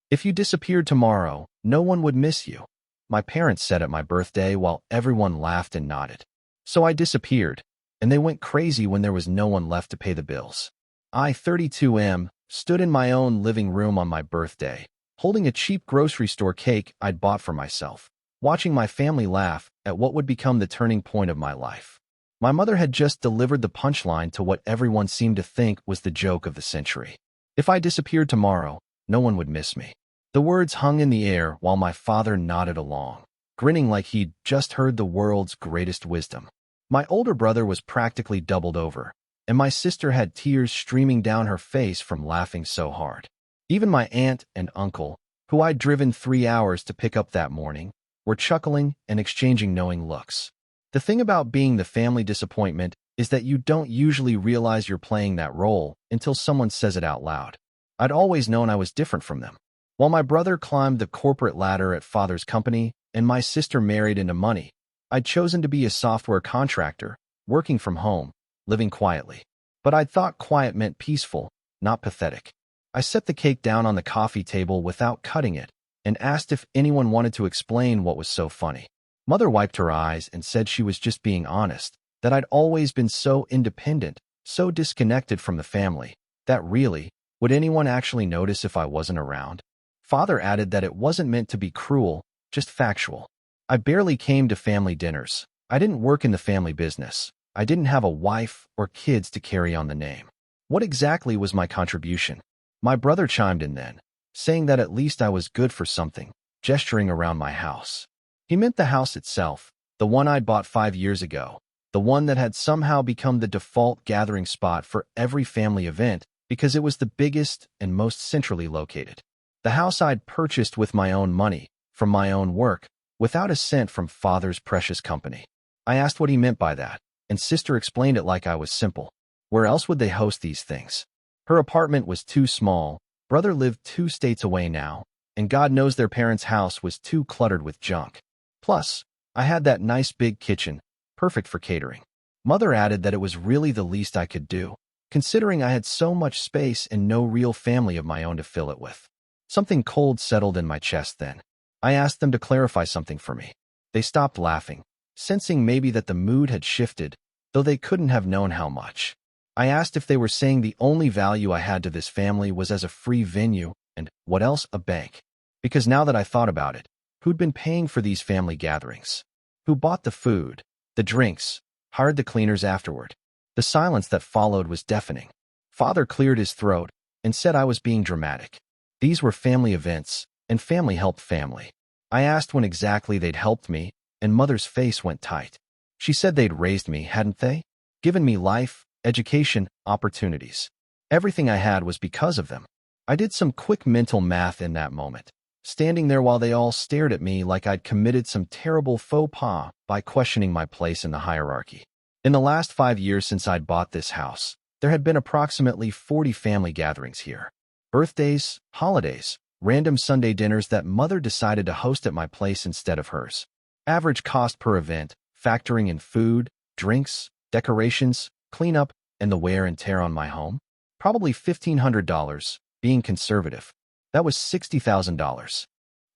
If you disappeared tomorrow, no one would miss you. My parents said at my birthday while everyone laughed and nodded. So I disappeared, and they went crazy when there was no one left to pay the bills. I, 32M, stood in my own living room on my birthday, holding a cheap grocery store cake I'd bought for myself, watching my family laugh at what would become the turning point of my life. My mother had just delivered the punchline to what everyone seemed to think was the joke of the century. If I disappeared tomorrow, no one would miss me. The words hung in the air while my father nodded along, grinning like he'd just heard the world's greatest wisdom. My older brother was practically doubled over, and my sister had tears streaming down her face from laughing so hard. Even my aunt and uncle, who I'd driven 3 hours to pick up that morning, were chuckling and exchanging knowing looks. The thing about being the family disappointment is that you don't usually realize you're playing that role until someone says it out loud. I'd always known I was different from them. While my brother climbed the corporate ladder at father's company and my sister married into money, I'd chosen to be a software contractor, working from home, living quietly. But I'd thought quiet meant peaceful, not pathetic. I set the cake down on the coffee table without cutting it and asked if anyone wanted to explain what was so funny. Mother wiped her eyes and said she was just being honest, that I'd always been so independent, so disconnected from the family, that really, would anyone actually notice if I wasn't around? Father added that it wasn't meant to be cruel, just factual. I barely came to family dinners. I didn't work in the family business. I didn't have a wife or kids to carry on the name. What exactly was my contribution? My brother chimed in then, saying that at least I was good for something, gesturing around my house. He meant the house itself, the one I'd bought 5 years ago, the one that had somehow become the default gathering spot for every family event because it was the biggest and most centrally located. The house I'd purchased with my own money, from my own work, without a cent from father's precious company. I asked what he meant by that, and sister explained it like I was simple. Where else would they host these things? Her apartment was too small, brother lived 2 states away now, and God knows their parents' house was too cluttered with junk. Plus, I had that nice big kitchen, perfect for catering. Mother added that it was really the least I could do, considering I had so much space and no real family of my own to fill it with. Something cold settled in my chest then. I asked them to clarify something for me. They stopped laughing, sensing maybe that the mood had shifted, though they couldn't have known how much. I asked if they were saying the only value I had to this family was as a free venue and, what else, a bank. Because now that I thought about it, who'd been paying for these family gatherings? Who bought the food, the drinks, hired the cleaners afterward? The silence that followed was deafening. Father cleared his throat and said I was being dramatic. These were family events, and family helped family. I asked when exactly they'd helped me, and Mother's face went tight. She said they'd raised me, hadn't they? Given me life, education, opportunities. Everything I had was because of them. I did some quick mental math in that moment, standing there while they all stared at me like I'd committed some terrible faux pas by questioning my place in the hierarchy. In the last 5 years since I'd bought this house, there had been approximately 40 family gatherings here. Birthdays, holidays, random Sunday dinners that Mother decided to host at my place instead of hers. Average cost per event, factoring in food, drinks, decorations, cleanup, and the wear and tear on my home? Probably $1,500, being conservative. That was $60,000.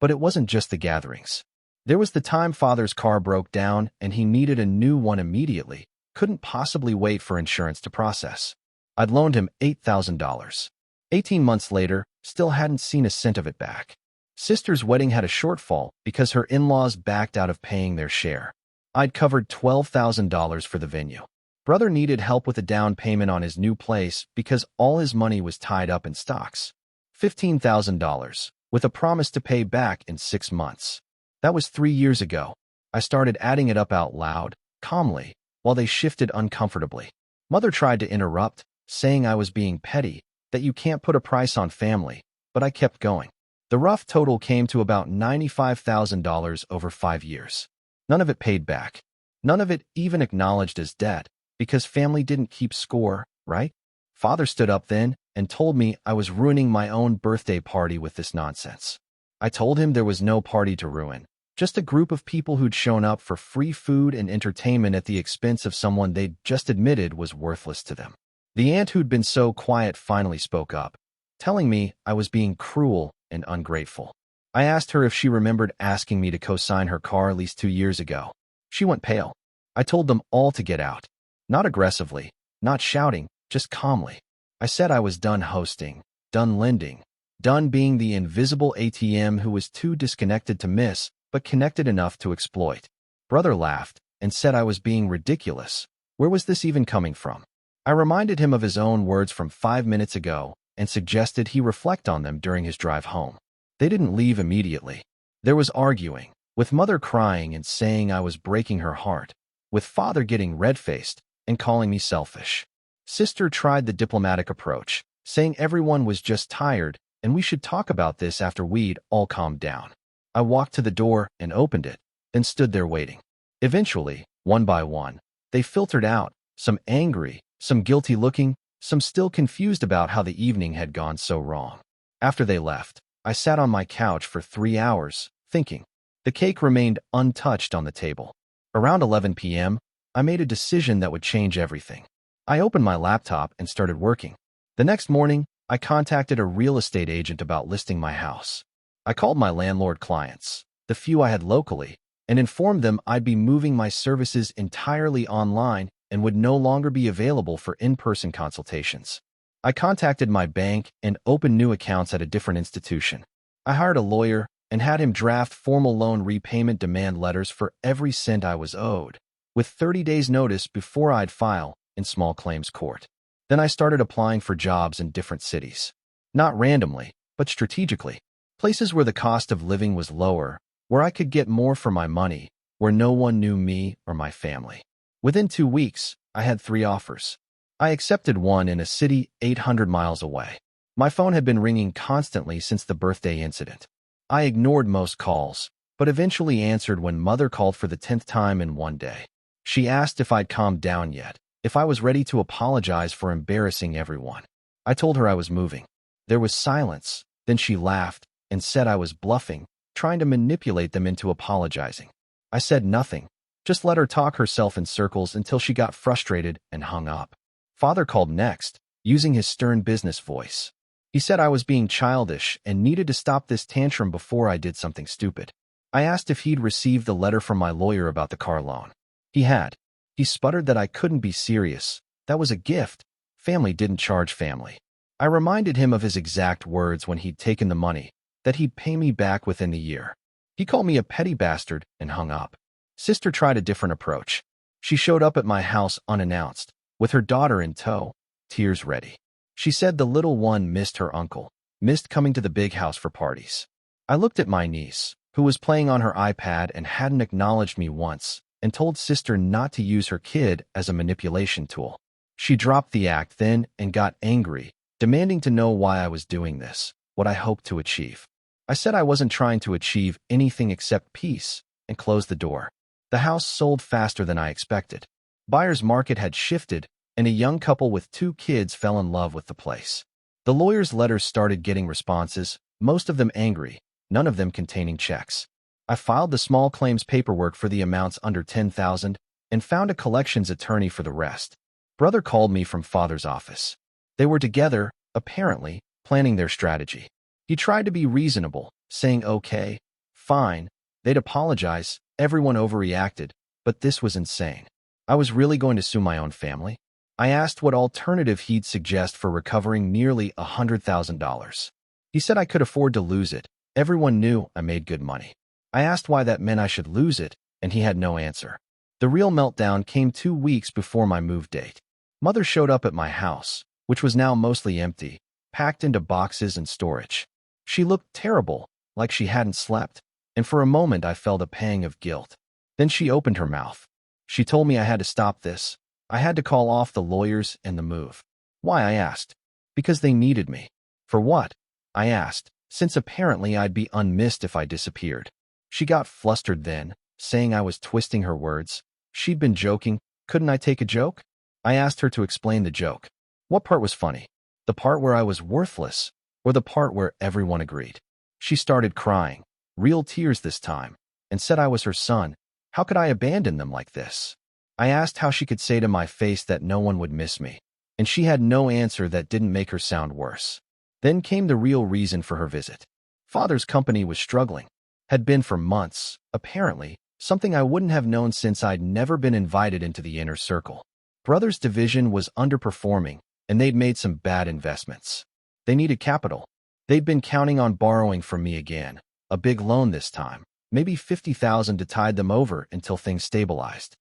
But it wasn't just the gatherings. There was the time Father's car broke down and he needed a new one immediately, couldn't possibly wait for insurance to process. I'd loaned him $8,000. 18 months later, still hadn't seen a cent of it back. Sister's wedding had a shortfall because her in-laws backed out of paying their share. I'd covered $12,000 for the venue. Brother needed help with a down payment on his new place because all his money was tied up in stocks. $15,000, with a promise to pay back in 6 months. That was 3 years ago. I started adding it up out loud, calmly, while they shifted uncomfortably. Mother tried to interrupt, saying I was being petty, that you can't put a price on family, but I kept going. The rough total came to about $95,000 over 5 years. None of it paid back. None of it even acknowledged as debt, because family didn't keep score, right? Father stood up then and told me I was ruining my own birthday party with this nonsense. I told him there was no party to ruin, just a group of people who'd shown up for free food and entertainment at the expense of someone they'd just admitted was worthless to them. The aunt who'd been so quiet finally spoke up, telling me I was being cruel and ungrateful. I asked her if she remembered asking me to co-sign her car at least 2 years ago. She went pale. I told them all to get out. Not aggressively, not shouting, just calmly. I said I was done hosting, done lending, done being the invisible ATM who was too disconnected to miss, but connected enough to exploit. Brother laughed and said I was being ridiculous. Where was this even coming from? I reminded him of his own words from 5 minutes ago and suggested he reflect on them during his drive home. They didn't leave immediately. There was arguing, with mother crying and saying I was breaking her heart, with father getting red-faced and calling me selfish. Sister tried the diplomatic approach, saying everyone was just tired and we should talk about this after we'd all calmed down. I walked to the door and opened it, then stood there waiting. Eventually, one by one, they filtered out, some angry, some guilty-looking, some still confused about how the evening had gone so wrong. After they left, I sat on my couch for 3 hours, thinking. The cake remained untouched on the table. Around 11 p.m., I made a decision that would change everything. I opened my laptop and started working. The next morning, I contacted a real estate agent about listing my house. I called my landlord clients, the few I had locally, and informed them I'd be moving my services entirely online and would no longer be available for in-person consultations. I contacted my bank and opened new accounts at a different institution. I hired a lawyer and had him draft formal loan repayment demand letters for every cent I was owed, with 30 days notice before I'd file in small claims court. Then I started applying for jobs in different cities. Not randomly, but strategically. Places where the cost of living was lower, where I could get more for my money, where no one knew me or my family. Within 2 weeks, I had 3 offers. I accepted one in a city 800 miles away. My phone had been ringing constantly since the birthday incident. I ignored most calls, but eventually answered when mother called for the 10th time in one day. She asked if I'd calmed down yet, if I was ready to apologize for embarrassing everyone. I told her I was moving. There was silence, then she laughed and said I was bluffing, trying to manipulate them into apologizing. I said nothing, just let her talk herself in circles until she got frustrated and hung up. Father called next, using his stern business voice. He said I was being childish and needed to stop this tantrum before I did something stupid. I asked if he'd received the letter from my lawyer about the car loan. He had. He sputtered that I couldn't be serious. That was a gift. Family didn't charge family. I reminded him of his exact words when he'd taken the money, that he'd pay me back within the year. He called me a petty bastard and hung up. Sister tried a different approach. She showed up at my house unannounced, with her daughter in tow, tears ready. She said the little one missed her uncle, missed coming to the big house for parties. I looked at my niece, who was playing on her iPad and hadn't acknowledged me once, and told sister not to use her kid as a manipulation tool. She dropped the act then and got angry, demanding to know why I was doing this, what I hoped to achieve. I said I wasn't trying to achieve anything except peace, and closed the door. The house sold faster than I expected. Buyer's market had shifted, and a young couple with 2 kids fell in love with the place. The lawyer's letters started getting responses, most of them angry, none of them containing checks. I filed the small claims paperwork for the amounts under $10,000 and found a collections attorney for the rest. Brother called me from father's office. They were together, apparently, planning their strategy. He tried to be reasonable, saying okay, fine, they'd apologize, everyone overreacted, but this was insane. I was really going to sue my own family? I asked what alternative he'd suggest for recovering nearly $100,000. He said I could afford to lose it. Everyone knew I made good money. I asked why that meant I should lose it, and he had no answer. The real meltdown came 2 weeks before my move date. Mother showed up at my house, which was now mostly empty, packed into boxes and storage. She looked terrible, like she hadn't slept, and for a moment I felt a pang of guilt. Then she opened her mouth. She told me I had to stop this. I had to call off the lawyers and the move. Why, I asked. Because they needed me. For what? I asked, since apparently I'd be unmissed if I disappeared. She got flustered then, saying I was twisting her words. She'd been joking. Couldn't I take a joke? I asked her to explain the joke. What part was funny? The part where I was worthless, or the part where everyone agreed? She started crying, real tears this time, and said I was her son. How could I abandon them like this? I asked how she could say to my face that no one would miss me, and she had no answer that didn't make her sound worse. Then came the real reason for her visit. Father's company was struggling. Had been for months, apparently, something I wouldn't have known since I'd never been invited into the inner circle. Brother's division was underperforming, and they'd made some bad investments. They needed capital. They'd been counting on borrowing from me again, a big loan this time, maybe $50,000 to tide them over until things stabilized.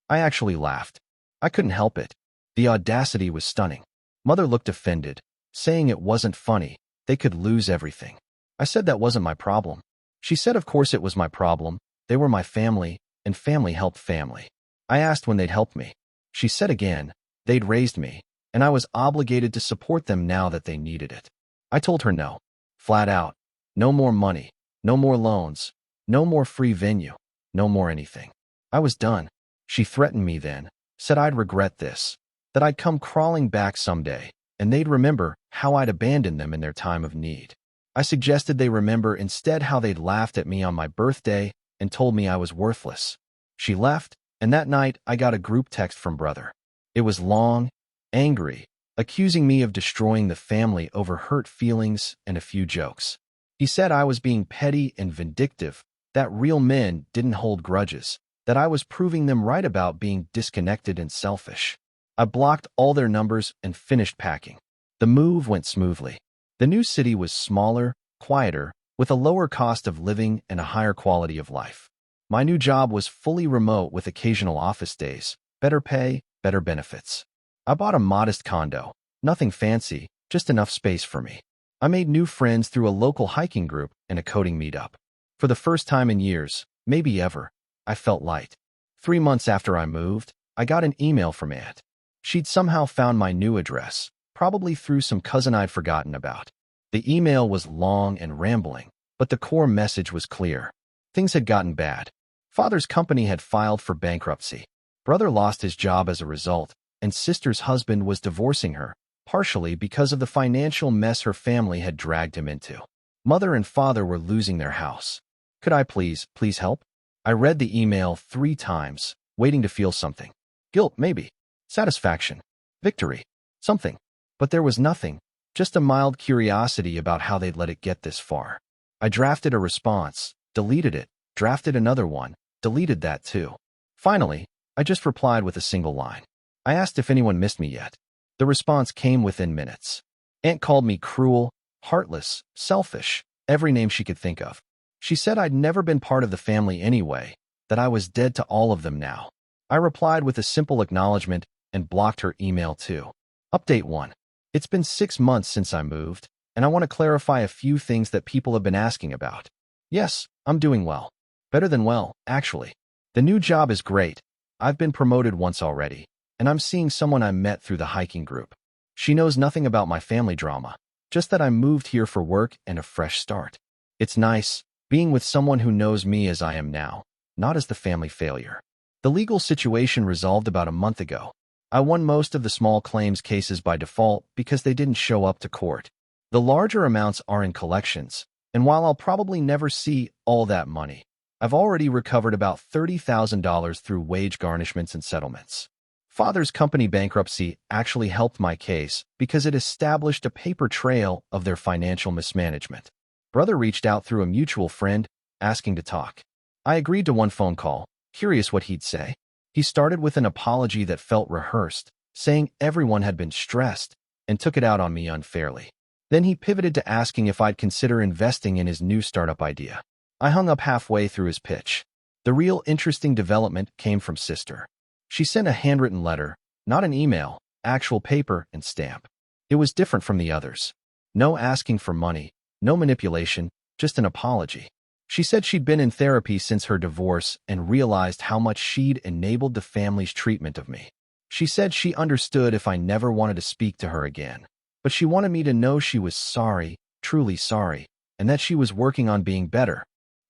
I actually laughed. I couldn't help it. The audacity was stunning. Mother looked offended, saying it wasn't funny, they could lose everything. I said that wasn't my problem. She said of course it was my problem, they were my family, and family helped family. I asked when they'd help me. She said again, they'd raised me, and I was obligated to support them now that they needed it. I told her no. Flat out. No more money, no more loans, no more free venue, no more anything. I was done. She threatened me then, said I'd regret this, that I'd come crawling back someday, and they'd remember how I'd abandoned them in their time of need. I suggested they remember instead how they'd laughed at me on my birthday and told me I was worthless. She left, and that night I got a group text from Brother. It was long, angry, accusing me of destroying the family over hurt feelings and a few jokes. He said I was being petty and vindictive, that real men didn't hold grudges, that I was proving them right about being disconnected and selfish. I blocked all their numbers and finished packing. The move went smoothly. The new city was smaller, quieter, with a lower cost of living and a higher quality of life. My new job was fully remote with occasional office days, better pay, better benefits. I bought a modest condo, nothing fancy, just enough space for me. I made new friends through a local hiking group and a coding meetup. For the first time in years, maybe ever, I felt light. 3 months after I moved, I got an email from Aunt. She'd somehow found my new address, probably through some cousin I'd forgotten about. The email was long and rambling, but the core message was clear. Things had gotten bad. Father's company had filed for bankruptcy. Brother lost his job as a result, and sister's husband was divorcing her, partially because of the financial mess her family had dragged him into. Mother and father were losing their house. Could I please help? I read the email 3 times, waiting to feel something. Guilt, maybe. Satisfaction. Victory. Something. But there was nothing, just a mild curiosity about how they'd let it get this far. I drafted a response, deleted it, drafted another one, deleted that too. Finally, I just replied with a single line. I asked if anyone missed me yet. The response came within minutes. Aunt called me cruel, heartless, selfish, every name she could think of. She said I'd never been part of the family anyway, that I was dead to all of them now. I replied with a simple acknowledgement and blocked her email too. Update 1. It's been 6 months since I moved, and I want to clarify a few things that people have been asking about. Yes, I'm doing well. Better than well, actually. The new job is great. I've been promoted once already, and I'm seeing someone I met through the hiking group. She knows nothing about my family drama, just that I moved here for work and a fresh start. It's nice, being with someone who knows me as I am now, not as the family failure. The legal situation resolved about a month ago. I won most of the small claims cases by default because they didn't show up to court. The larger amounts are in collections, and while I'll probably never see all that money, I've already recovered about $30,000 through wage garnishments and settlements. Father's company bankruptcy actually helped my case because it established a paper trail of their financial mismanagement. Brother reached out through a mutual friend, asking to talk. I agreed to one phone call, curious what he'd say. He started with an apology that felt rehearsed, saying everyone had been stressed and took it out on me unfairly. Then he pivoted to asking if I'd consider investing in his new startup idea. I hung up halfway through his pitch. The real interesting development came from sister. She sent a handwritten letter, not an email, actual paper and stamp. It was different from the others. No asking for money, no manipulation, just an apology. She said she'd been in therapy since her divorce and realized how much she'd enabled the family's treatment of me. She said she understood if I never wanted to speak to her again, but she wanted me to know she was sorry, truly sorry, and that she was working on being better.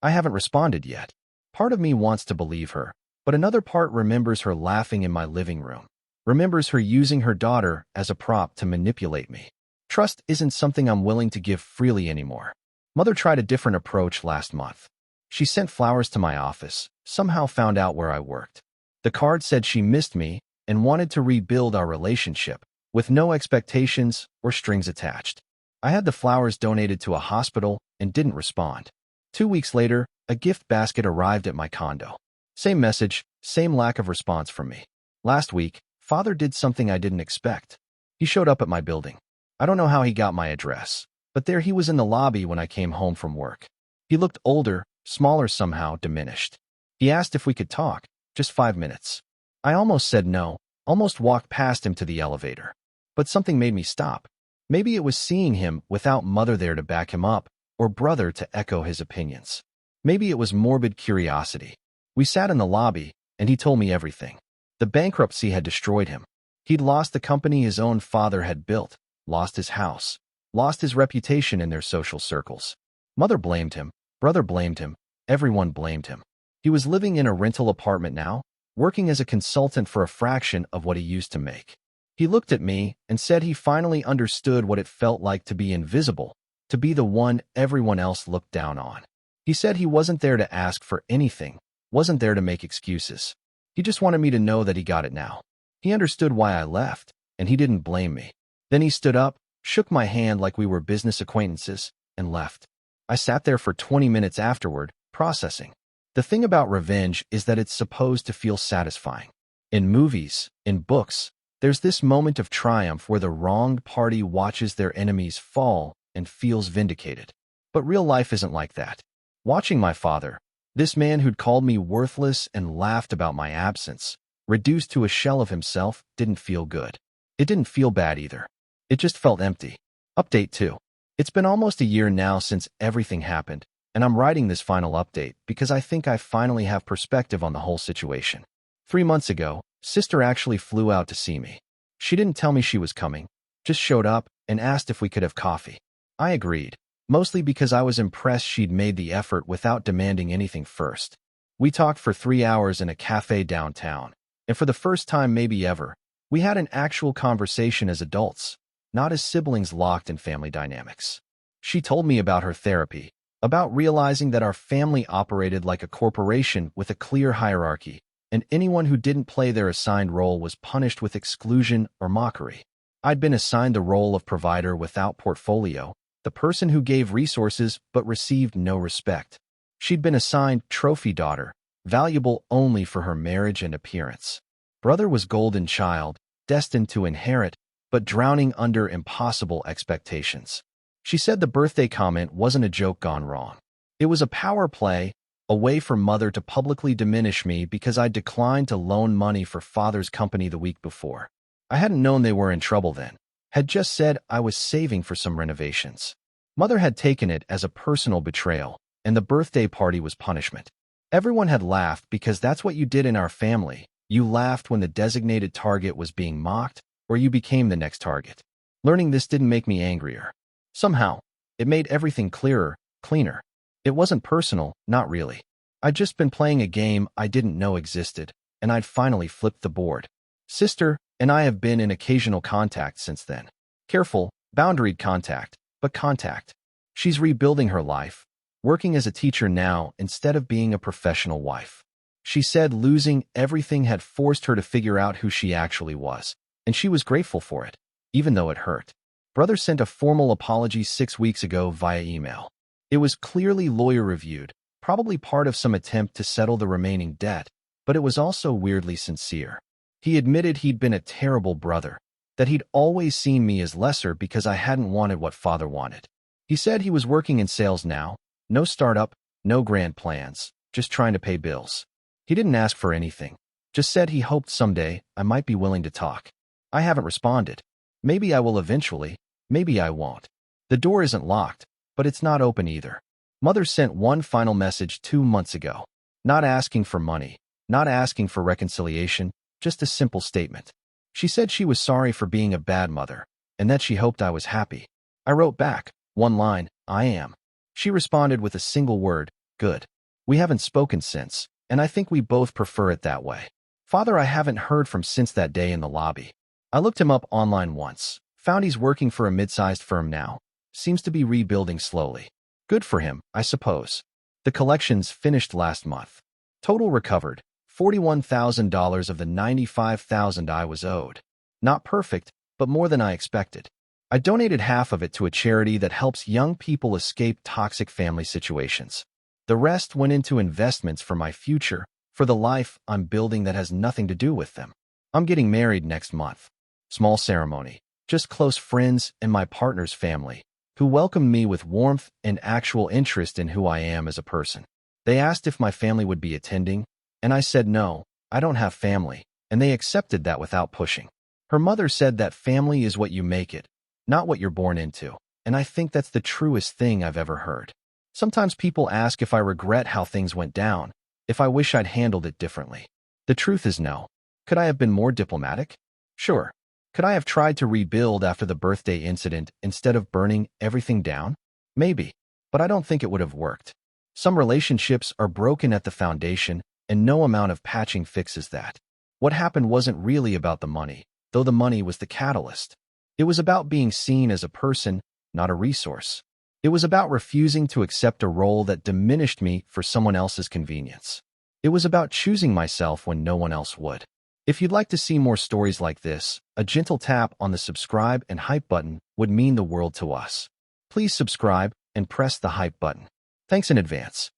I haven't responded yet. Part of me wants to believe her, but another part remembers her laughing in my living room, remembers her using her daughter as a prop to manipulate me. Trust isn't something I'm willing to give freely anymore. Mother tried a different approach last month. She sent flowers to my office, somehow found out where I worked. The card said she missed me and wanted to rebuild our relationship, with no expectations or strings attached. I had the flowers donated to a hospital and didn't respond. 2 weeks later, a gift basket arrived at my condo. Same message, same lack of response from me. Last week, Father did something I didn't expect. He showed up at my building. I don't know how he got my address, but there he was in the lobby when I came home from work. He looked older, smaller somehow, diminished. He asked if we could talk, just 5 minutes. I almost said no, almost walked past him to the elevator. But something made me stop. Maybe it was seeing him without Mother there to back him up, or Brother to echo his opinions. Maybe it was morbid curiosity. We sat in the lobby, and he told me everything. The bankruptcy had destroyed him. He'd lost the company his own father had built, lost his house, lost his reputation in their social circles. Mother blamed him, Brother blamed him, everyone blamed him. He was living in a rental apartment now, working as a consultant for a fraction of what he used to make. He looked at me and said he finally understood what it felt like to be invisible, to be the one everyone else looked down on. He said he wasn't there to ask for anything, wasn't there to make excuses. He just wanted me to know that he got it now. He understood why I left, and he didn't blame me. Then he stood up, shook my hand like we were business acquaintances, and left. I sat there for 20 minutes afterward, processing. The thing about revenge is that it's supposed to feel satisfying. In movies, in books, there's this moment of triumph where the wronged party watches their enemies fall and feels vindicated. But real life isn't like that. Watching my father, this man who'd called me worthless and laughed about my absence, reduced to a shell of himself, didn't feel good. It didn't feel bad either. It just felt empty. Update 2. It's been almost a year now since everything happened, and I'm writing this final update because I think I finally have perspective on the whole situation. 3 months ago, Sister actually flew out to see me. She didn't tell me she was coming, just showed up and asked if we could have coffee. I agreed, mostly because I was impressed she'd made the effort without demanding anything first. We talked for 3 hours in a cafe downtown, and for the first time maybe ever, we had an actual conversation as adults, not as siblings locked in family dynamics. She told me about her therapy, about realizing that our family operated like a corporation with a clear hierarchy, and anyone who didn't play their assigned role was punished with exclusion or mockery. I'd been assigned the role of provider without portfolio, the person who gave resources but received no respect. She'd been assigned trophy daughter, valuable only for her marriage and appearance. Brother was golden child, destined to inherit, but drowning under impossible expectations. She said the birthday comment wasn't a joke gone wrong. It was a power play, a way for Mother to publicly diminish me because I declined to loan money for Father's company the week before. I hadn't known they were in trouble then, had just said I was saving for some renovations. Mother had taken it as a personal betrayal, and the birthday party was punishment. Everyone had laughed because that's what you did in our family. You laughed when the designated target was being mocked, or you became the next target. Learning this didn't make me angrier. Somehow, it made everything clearer, cleaner. It wasn't personal, not really. I'd just been playing a game I didn't know existed, and I'd finally flipped the board. Sister and I have been in occasional contact since then. Careful, boundaried contact, but contact. She's rebuilding her life, working as a teacher now instead of being a professional wife. She said losing everything had forced her to figure out who she actually was, and she was grateful for it, even though it hurt. Brother sent a formal apology 6 weeks ago via email. It was clearly lawyer-reviewed, probably part of some attempt to settle the remaining debt, but it was also weirdly sincere. He admitted he'd been a terrible brother, that he'd always seen me as lesser because I hadn't wanted what Father wanted. He said he was working in sales now, no startup, no grand plans, just trying to pay bills. He didn't ask for anything, just said he hoped someday I might be willing to talk. I haven't responded. Maybe I will eventually, maybe I won't. The door isn't locked, but it's not open either. Mother sent one final message 2 months ago. Not asking for money, not asking for reconciliation, just a simple statement. She said she was sorry for being a bad mother, and that she hoped I was happy. I wrote back, one line, I am. She responded with a single word, good. We haven't spoken since, and I think we both prefer it that way. Father I haven't heard from since that day in the lobby. I looked him up online once, found he's working for a mid-sized firm now. Seems to be rebuilding slowly. Good for him, I suppose. The collections finished last month. Total recovered, $41,000 of the $95,000 I was owed. Not perfect, but more than I expected. I donated half of it to a charity that helps young people escape toxic family situations. The rest went into investments for my future, for the life I'm building that has nothing to do with them. I'm getting married next month. Small ceremony, just close friends and my partner's family, who welcomed me with warmth and actual interest in who I am as a person. They asked if my family would be attending, and I said no, I don't have family, and they accepted that without pushing. Her mother said that family is what you make it, not what you're born into, and I think that's the truest thing I've ever heard. Sometimes people ask if I regret how things went down, if I wish I'd handled it differently. The truth is no. Could I have been more diplomatic? Sure. Could I have tried to rebuild after the birthday incident instead of burning everything down? Maybe, but I don't think it would have worked. Some relationships are broken at the foundation, and no amount of patching fixes that. What happened wasn't really about the money, though the money was the catalyst. It was about being seen as a person, not a resource. It was about refusing to accept a role that diminished me for someone else's convenience. It was about choosing myself when no one else would. If you'd like to see more stories like this, a gentle tap on the subscribe and hype button would mean the world to us. Please subscribe and press the hype button. Thanks in advance.